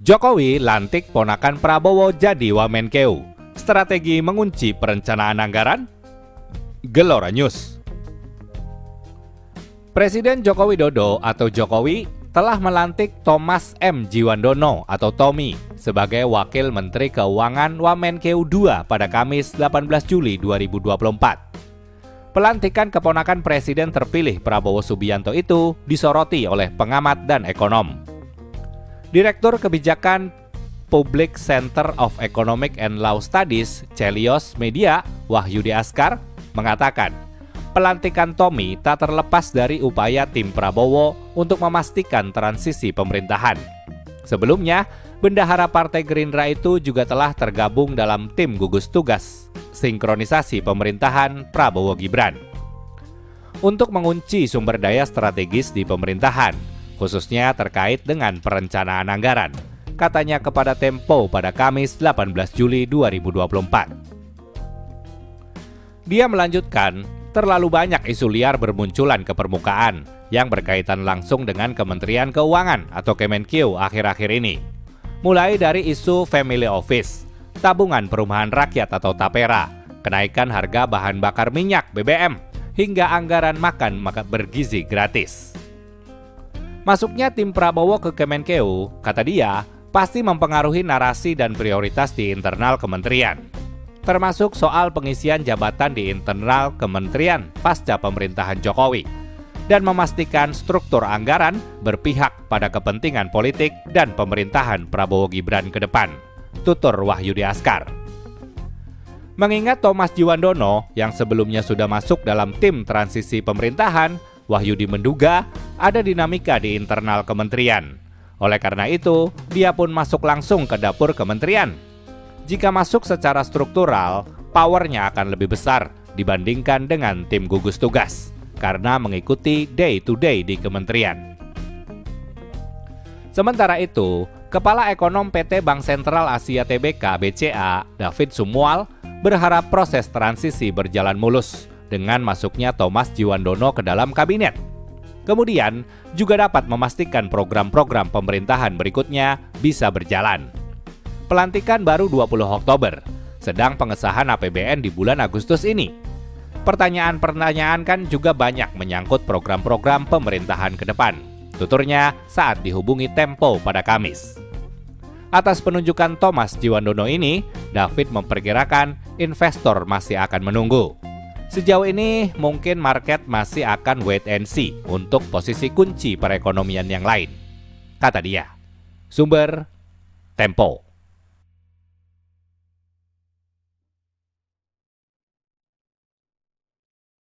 Jokowi lantik ponakan Prabowo jadi Wamenkeu. Strategi mengunci perencanaan anggaran? Gelora News. Presiden Joko Widodo atau Jokowi telah melantik Thomas M. Djiwandono atau Tommy sebagai Wakil Menteri Keuangan Wamenkeu II pada Kamis 18 Juli 2024. Pelantikan keponakan Presiden terpilih Prabowo Subianto itu disoroti oleh pengamat dan ekonom. Direktur Kebijakan Public Center of Economic and Law Studies, Celios Media, Wahyudi Askar, mengatakan pelantikan Tommy tak terlepas dari upaya tim Prabowo untuk memastikan transisi pemerintahan. Sebelumnya, bendahara Partai Gerindra itu juga telah tergabung dalam tim gugus tugas sinkronisasi pemerintahan Prabowo Gibran. Untuk mengunci sumber daya strategis di pemerintahan, khususnya terkait dengan perencanaan anggaran, katanya kepada Tempo pada Kamis 18 Juli 2024. Dia melanjutkan, terlalu banyak isu liar bermunculan ke permukaan yang berkaitan langsung dengan Kementerian Keuangan atau Kemenkeu akhir-akhir ini. Mulai dari isu Family Office, tabungan perumahan rakyat atau TAPERA, kenaikan harga bahan bakar minyak BBM, hingga anggaran makan bergizi gratis. Masuknya tim Prabowo ke Kemenkeu, kata dia, pasti mempengaruhi narasi dan prioritas di internal kementerian, termasuk soal pengisian jabatan di internal kementerian pasca pemerintahan Jokowi, dan memastikan struktur anggaran berpihak pada kepentingan politik dan pemerintahan Prabowo Gibran ke depan, tutur Wahyudi Askar. Mengingat Thomas Djiwandono yang sebelumnya sudah masuk dalam tim transisi pemerintahan, Wahyudi menduga ada dinamika di internal kementerian. Oleh karena itu, dia pun masuk langsung ke dapur kementerian. Jika masuk secara struktural, powernya akan lebih besar dibandingkan dengan tim gugus tugas, karena mengikuti day-to-day di kementerian. Sementara itu, Kepala Ekonom PT Bank Sentral Asia Tbk (BCA), David Sumual, berharap proses transisi berjalan mulus dengan masuknya Thomas Djiwandono ke dalam kabinet. Kemudian, juga dapat memastikan program-program pemerintahan berikutnya bisa berjalan. Pelantikan baru 20 Oktober, sedang pengesahan APBN di bulan Agustus ini. Pertanyaan-pertanyaan kan juga banyak menyangkut program-program pemerintahan ke depan, tuturnya saat dihubungi Tempo pada Kamis. Atas penunjukan Thomas Djiwandono ini, David memperkirakan investor masih akan menunggu. Sejauh ini, mungkin market masih akan wait and see untuk posisi kunci perekonomian yang lain, kata dia. Sumber Tempo.